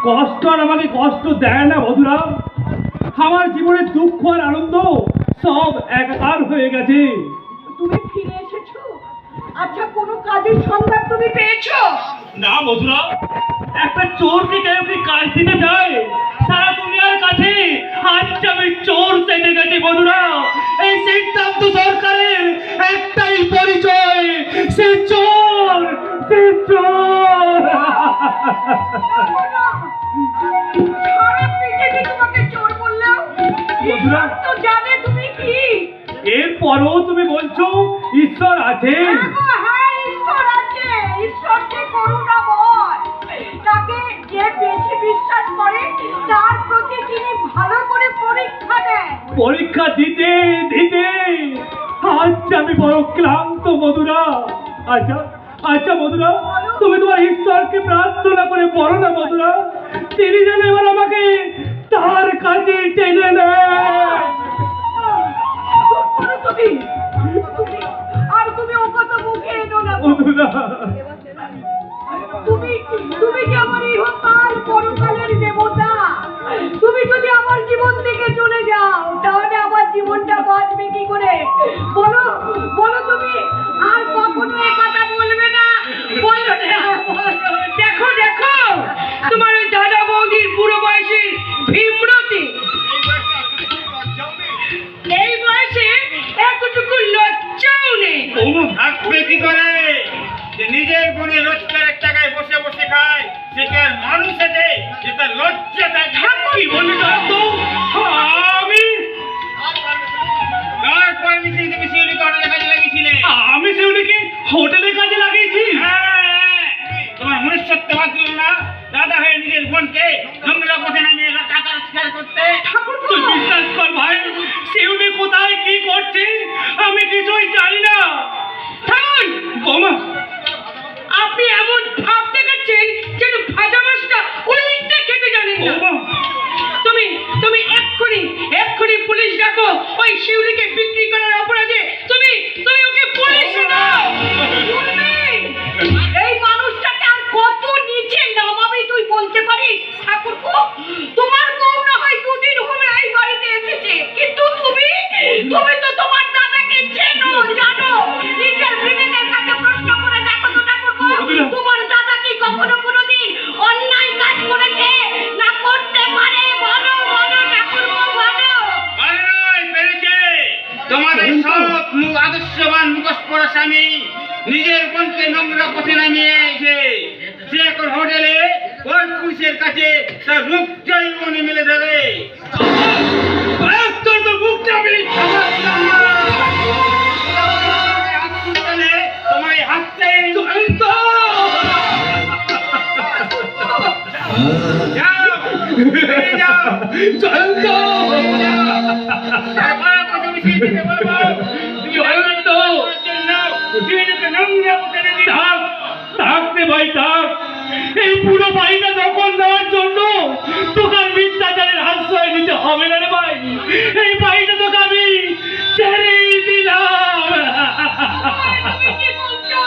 কষ্ট আর আমাকে কষ্ট দেয় না বধুরা। আমার জীবনের দুঃখ আর আনন্দ সব একাকার হয়ে গেছে। তুমি ফিরে এসেছো? আচ্ছা, কোনো কাজের সন্ধান তুমি পেয়েছো? না বধুরা, একটা চোরকে কেউ কি কাজ দিতে যায়? সারা দুনিয়ার কাছে আজ আমি চোর সেজে গেছি বধুরা। এই সিদ্ধান্ত সরকারের একটাই পরিচয়, সে চোর, সে চোর। সারা পৃথিবী তোমাকে চোর বললেও বধুরা তো জানে তুমি কি। এরপরও তুমি বলছো ঈশ্বর আছে? হ্যাঁ, ঈশ্বর আছে। ঈশ্বরকে করুণাময়, তাকে যে বেশি বিশ্বাস করে তার প্রতি তিনি ভালো করে পরীক্ষা দেন। পরীক্ষা দিতে দিতে আজ আমি বড় ক্লান্ত বধুরা। আচ্ছা আচ্ছা বধুরা, তুমি তোমার ঈশ্বরকে প্রার্থনা করে বলো না বধুরা, তিনি যেন এবার আমাকে তার কাছে টেনে নেয়। তুমি আর তুমি ও কথা মুখে এনো না বধুরা, তুমি তুমি যে আমার ইহকাল পরকালের দেবতা। তুমি যদি আমার জীবন থেকে চলে যাও তাহলে আমার জীবনটা বাঁচবে কি করে? বলো বলো, তুমি আর কখনো এ কথা বলবে না? বলো না। দেখো দেখো, তোমার ওই দাদা বৌদির বুড়ো বয়সী ভীমরতি এই বয়সে এতটুকু লজ্জাও নেই। থাকবে কি করে যে নিজের গুণে রোজগারের টাকায় বসে বসে খায়? সে কি আর মানুষ আছে যে তার লজ্জা থাকে? কি বলি তো আমি কার পারমিশন তুমি শিউলিকে হোটেলে কাজে লাগিয়েছিলে? আমি সেগুলিকে হোটেলে কাজে লাগিয়েছি। হ্যাঁ, তোমার মনুষ্যত্ব বাঁচল না দাদা হয়ে নিজের বোনকে নোংরা পথে নামিয়ে টাকা রোজগার করতে। তুই বিশ্বাস কর ভাই, সেউনি কোথায় কি করছে আমি কিছুই জানি না। থামুন! বৌমা, আপনি এমন ভাব দেখাচ্ছেন যেন ভাজা মাছটা উল্টে খেতে জানেন না। বৌমা, তুমি তুমি এক্ষুনি পুলিশ ডাকো। ওই শিউলিকে বিক্রি করার অপরাধে তুমি তুমি ওকে পুলিশে দাও। এই মানুষটাকে আর কত নিচে নামাবি তুই বলতে পারিস? ঠাকুরপো, তোমার বউ না হয় দুদিন হলো এই বাড়িতে এসেছে, কিন্তু তুমি তো তোমার দাদাকে চেনো, জানো। নিজের বিবেকের কাছে প্রশ্ন করে দেখো তো ঠাকুরপো, তোমার দাদা কি কখনো কোনোদিন অন্যায় কাজ করেছে না করতে পারে? বলো বলো ঠাকুরপো, বলো। আরে নয়, পেরেছে। তোমাদের সব আদর্শবান মুখোশ পরা স্বামী নিজের বোনকে নোংরা পথে নামিয়েছে। সে এখন হোটেলে ওর পুলিশের কাছে তার রূপ জয় মনে মিলে দেবে। তোর তো মুখ যাবি। তোমার এই হাতটাই যাও, বেরিয়ে যাও। জয়ন্ত, তারপরে তুমি শিল্পীকে বলবো জয়ন্ত, শিল্পীকে নোংরা পথে নামিয়ে থাক থাকতে ভাই থাক। এই পুরো বাড়িটা দখল দেওয়ার জন্য তোকে আর মিথ্যাচারের আশ্রয় নিতে হবে না রে ভাই। এই বাড়িটা তোকে আমি ছেড়েই দিলাম। তুমি কি বলছো?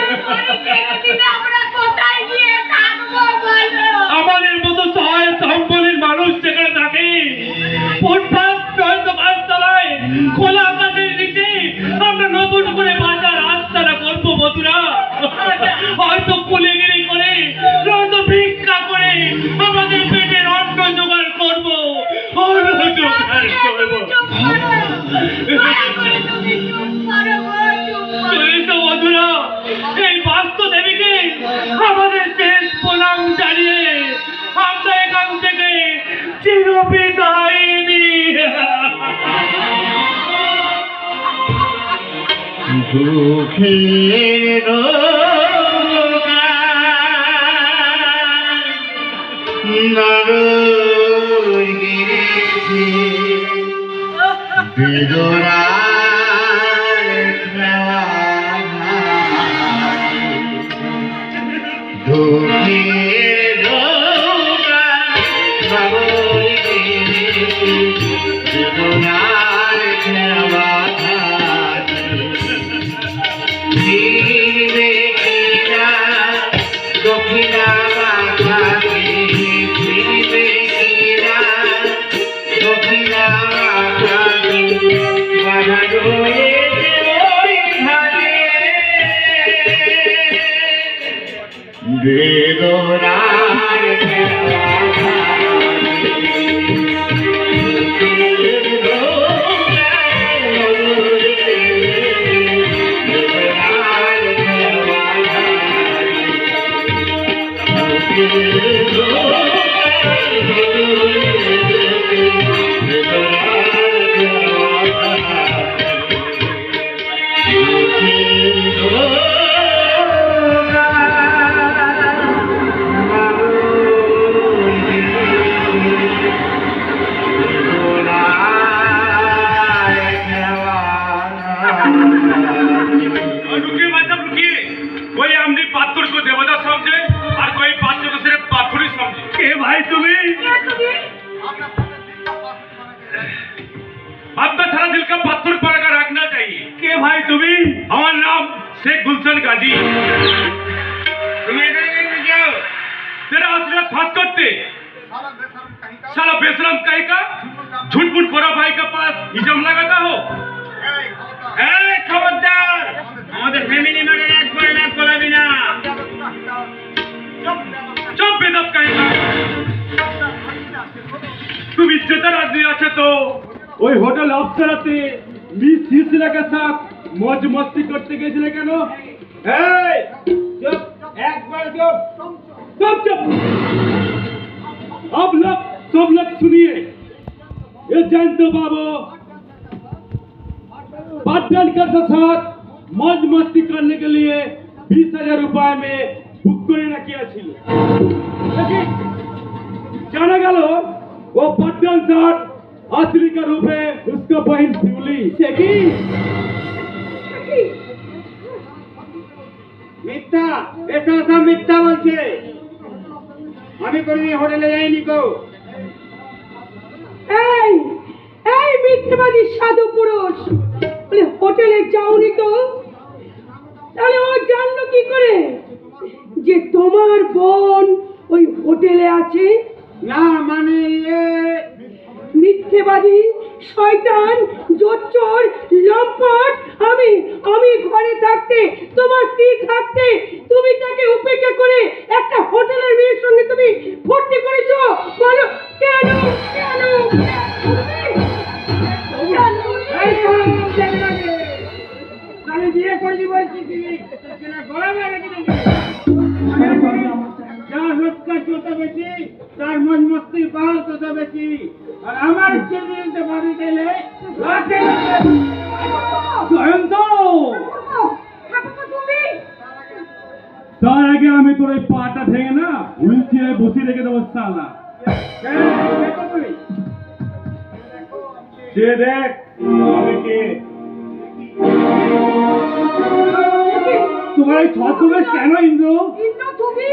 এই বাড়ি ছেড়ে দিলে আমরা কোথায় গিয়ে থাকবো বলো? আমাদের মতো সহায় সম্বলের মানুষ যেখানে থাকে, ফুটপাত নয়তো গাছতলায় খোলা আকাশের নিচে আমরা নতুন করে বাঁচার রাস্তাটা করবো বন্ধুরা। হয়তো কুলিগিরি করে নয়তো ভিক্ষা করে আমাদের পেটের অন্ন জোগাড় করবো, অন্ন জোগাড় করবো। চলেছ বন্ধুরা, এই বাস্তু দেবীকে আমাদের শেষ প্রণাম জানিয়ে আমরা এখান থেকে চিরবিদায় নিই। দুঃখের নরর গিরেছে বেদনার দুঃখের নরর গিরেছে বেদনার দক্ষিণা বেদনার খেলা रुकिए भाई साहब रुकिए। कोई हमने पाथर को देवता समझे और कोई पाथर को सिर्फ पाथर ही समझे। के भाई तुम्हें কে তুমি अपना सारा दिल का पत्थर पर कर रखना चाहिए। के भाई तुम्हें हमारा नाम शेख गुलशन गाजी। তুমি এখানে কেন যাও? तेरा असलियत फास करते साला बेशरम कहीं का झूठ मूठ बड़ा भाई के पास इल्जाम लगाता हो। এই খবরদার, আমাদের ফ্যামিলি ম্যাটার একবারে না করাবি না। चुप बेदब कहीं का तुम इज्जतदार आदमी आछे तो ওই হোটেল অফিসারাতে মিস সিলসিলা के साथ मौज मस्ती करते গেছিলে কেন? এই চুপ, একবার চুপ। चुप चुप। अब लोग सब लोग सुनिए, ये जानते बाबू पाटनकर के साथ मौज मस्ती करने के लिए 20,000 रुपए में बुक করে রাখিয়াছিল। लेकिन जाना গেল वो पटन सर असली का रूप है उसका बहन शिवली। सेकी মিথ্যা, এটা সব মিথ্যা বলছে। আমি কোনদিন হোটেলে যাইনি গো। এই এই মিথ্যাবাদী সাধু পুরুষ বলে হোটেলে যাওনি তো? তাহলে ও জানলো কি করে যে তোমার বোন ওই হোটেলে আছে? না মানে মিথ্যেবাদী শয়তান জোচ্চোর লম্পট। আমি আমি ঘরে থাকতে তোমার স্ত্রী থাকতে তুমি তাকে উপেক্ষা করে একটা হোটেলের মেয়ের সঙ্গে তুমি ভর্তি করেছো? বলো কেন কেন আমি বিয়ে করছি বলছি কি কিনা গলা মেরে কিনা যা রোজগার চলতে বেশি তার মন মস্তি পাহাড় চলতে বেশি আর আমার ইচ্ছে বিরুদ্ধে বাড়ি গেলে জয়ন্ত তুমি তার আগে আমি তোর এই পাটা ভেঙে না হুইল চেয়ারে বসিয়ে রেখে দেবো সালা। সে দেখ আমি কে। তোমার এই ছদ্মবেশ কেন ইন্দ্র? ইন্দ্র তুমি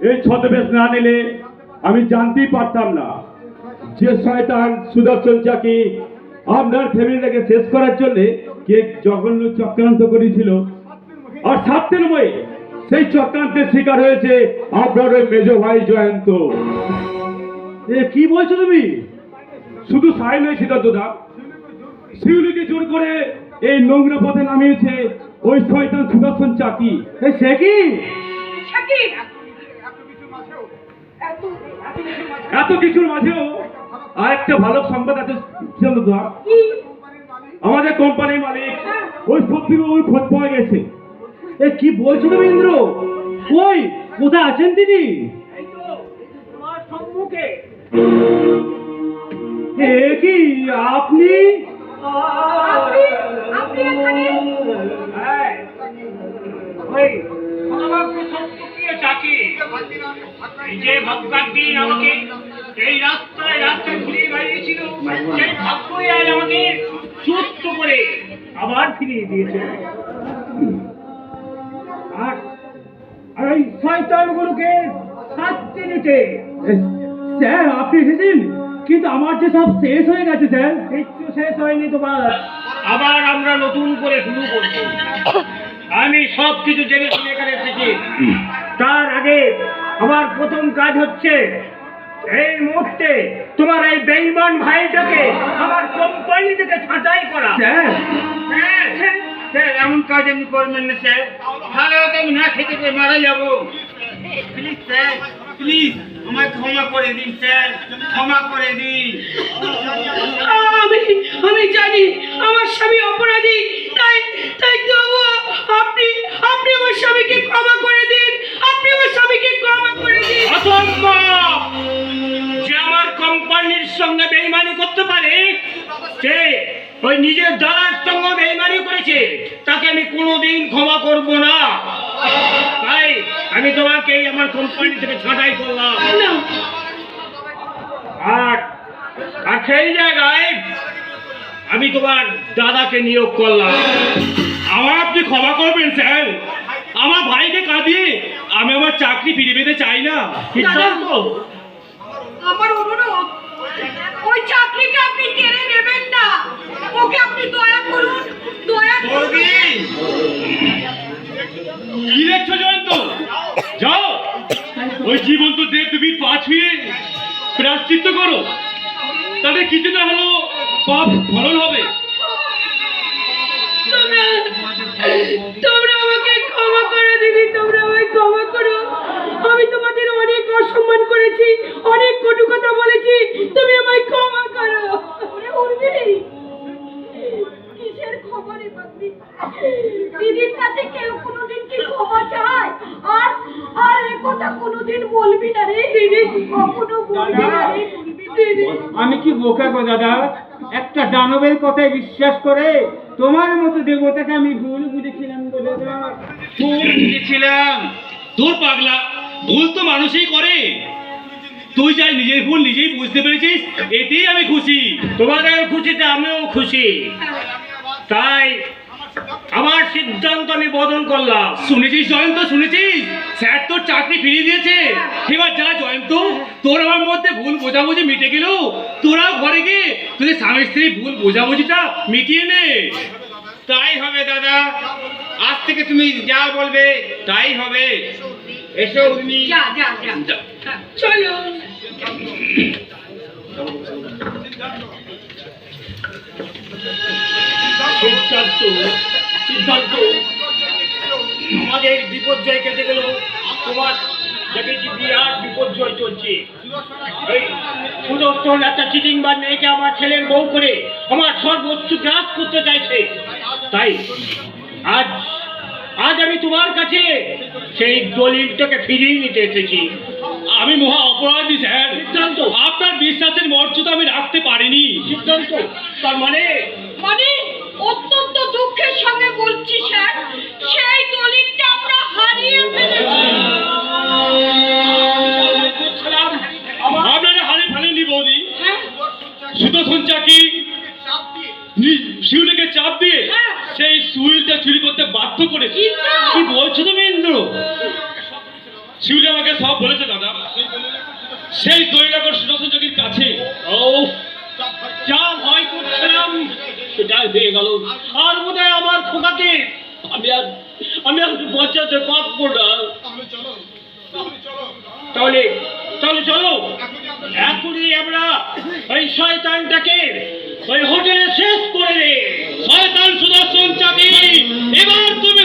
এই ছদ্মবেশ না নিলে আমি জানতেই পারতাম না যে শয়তান সুদর্শন চাকি আপনার ফ্যামিলিটাকে শেষ করার জন্য কে জঘন্য চক্রান্ত করেছিল। আর 7 দিন বই সেই চক্রান্তের শিকার হয়েছে আপনার ওই মেজ ভাই জয়ন্ত। এ কি বলছো তুমি? শুধু সাই নয় সিদ্ধার্থদা, শিউলিকে জোর করে এই নোংরা পথে নামিয়েছে ওই শয়তান সুদর্শন চাকি। সে কি শাকিব এত কিছুর মাঝেও আর একটা ভালো সংবাদ আছে সিদ্ধার্থদা। কি আমাদের কোম্পানির মালিক ওই শক্তিবাবুর খোঁজ পাওয়া গেছে। এ কি বলছো তুমি ইন্দ্র? কই কোথায় আছেন তিনি? তোমার সম্মুখে এ কি আপনি? আপনি আপনি এখানে ওই আমাকে সত্য কি চাকি এই যে ভগবান দিন আমাকে এই রাস্তায় ঘুরিয়ে বেরিয়েছিল সেই ভাগ্যই আজ আমাকে সত্য করে আবার ফিরিয়ে দিয়েছে। আর এই শয়তানগুলোকে শাস্তি দিতে স্যার আপনি এসেছেন, কিন্তু আমার যে সব শেষ হয়ে গেছে স্যার। কিচ্ছু শেষ হয়নি তোমার, আবার আমরা নতুন করে শুরু করছি। আমি সব কিছু জেনে শুনে এখানে এসেছি। তার আগে আমার প্রথম কাজ হচ্ছে এই মুহূর্তে তোমার এই বেঈমান ভাইটাকে আমার কোম্পানি থেকে ছাঁটাই করা। স্যার স্যার এমন কাজ আপনি করবেন না স্যার, তাহলে হয়তো আমি না খেতে পেয়ে মারা যাবো। প্লিজ স্যার, প্লিজ আমায় ক্ষমা করে দিন স্যার, ক্ষমা করে দিন। আমি জানি আমার স্বামী অপরাধী, তাই তাই তবু আপনি আপনি আমার স্বামীকে ক্ষমা করে দিন, আপনি আমার স্বামীকে ক্ষমা করে দিন। অসম্ভব! যে আমার কোম্পানির সঙ্গে বেইমানি করতে পারে, সে ওই নিজের দাদার সঙ্গে বেইমানি করেছে, তাকে আমি কোনোদিন ক্ষমা করব না। তাই আমি তোমাকে আমার কোম্পানি থেকে ছাঁটাই করলাম। না, আর আর সেই জায়গায় আমি তোমার দাদাকে নিয়োগ করলাম। আমার আপনি ক্ষমা করবেন স্যার, আমার ভাইকে কাঁদিয়ে আমি আমার চাকরি ফিরে পেতে চাই না। সিদ্ধান্ত আমার অনুরোধ, ওই চাকরিটা আপনি কেড়ে নেবেন না, ওকে আপনি দয়া করুন, দয়া করুন। বৌদি, কি দেখছো জয়ন্ত? যাও ওই জীবন্ত দেব দেবীর পা ছুঁয়ে প্রায়শ্চিত্ত করো, তাদের কিছু না হলেও পাপ ফলন হবে। তোমরা আমাকে ক্ষমা করো দিদি, তোমরা আমাকে ক্ষমা করো। আমি তোমাদের অনেক অসম্মান করেছি, অনেক কটু কথা বলেছি, তুমি আমায় ক্ষমা করো। কিসের ক্ষমা রে বাপি? দিদির কাছে কেউ কোনোদিন কি ক্ষমা চায়? আর আর এ কথা কোনোদিন বলবি না রে দিদি, কখনো বলবি না রে দিদি। আমি কি বোকা গো দাদা? একটা দানবের কথায় বিশ্বাস করে তোমার মতো দেবতাকে আমি ভুল বুঝেছিলাম গো দাদা, ভুল বুঝেছিলাম। তোর পাগলা, ভুল তো মানুষই করে। তুই যাই নিজের ভুল নিজেই বুঝতে পেরেছিস, এতেই আমি খুশি। তোমাদের খুশিতে আমিও খুশি। তাই আমার সিদ্ধান্ত আমি বদল করলাম। শুনেছিস জয়ন্ত, শুনেছিস স্যার তোর চাকরি ফিরিয়ে দিয়েছে। এবার যা জয়ন্ত, তোর আমার মধ্যে ভুল বোঝাবুঝি মিটে গেল, তোরা ঘরে গিয়ে তোদের স্বামী স্ত্রী ভুল বোঝাবুঝিটা মিটিয়ে নে। তাই হবে দাদা, আজ থেকে তুমি যা বলবে তাই হবে। এসো তুমি। যা যা যা, চলো। সিদ্ধান্ত, সিদ্ধান্ত, আমাদের বিপর্যয় কেটে গেল, তোমার দেখেছি বিরাট বিপর্যয় চলছে। এই সুদর্শন একটা চিটিংবাজ মেয়েকে আমার ছেলের বউ করে আমার সর্বোচ্চ গ্রাস করতে চাইছে। তাই আজ আজ আমি তোমার কাছে সেই দলিলটাকে ফিরিয়ে নিতে এসেছি। আমি মহা অপরাধী স্যার। সিদ্ধান্ত, আপনার বিশ্বাসের মর্যাদা আমি রাখতে পারিনি। সিদ্ধান্ত, তার মানে মানে অত্যন্ত দুঃখের সঙ্গে বলছি স্যার, সেই দলিলটা আমরা হারিয়ে ফেলেছি। আপনারা হারে ফেলেননি বৌদি। হ্যাঁ, সুদর্শন চাকি শিউলিকে চাপ দিয়ে হ্যাঁ। সেই সুইলটা চুরি করতে বাধ্য করেছি। ইন্দ্র! কি বলছো তুমি ইন্দ্র? শিউলি আমাকে সব বলেছে দাদা। সেই দৈরাগর সুদর্শন চাকির কাছে ও যা ভয় করছিলাম সেটাই হয়ে গেল। আর বোধহয় আমার খোকাকে আমি আর বাঁচাতে পারবো না। তাহলে তাহলে চলো এখনই আমরা ওই শয়তানটাকে ওই হোটেলে শেষ করে দে। শয়তান সুদর্শন চাকি, এবার তুমি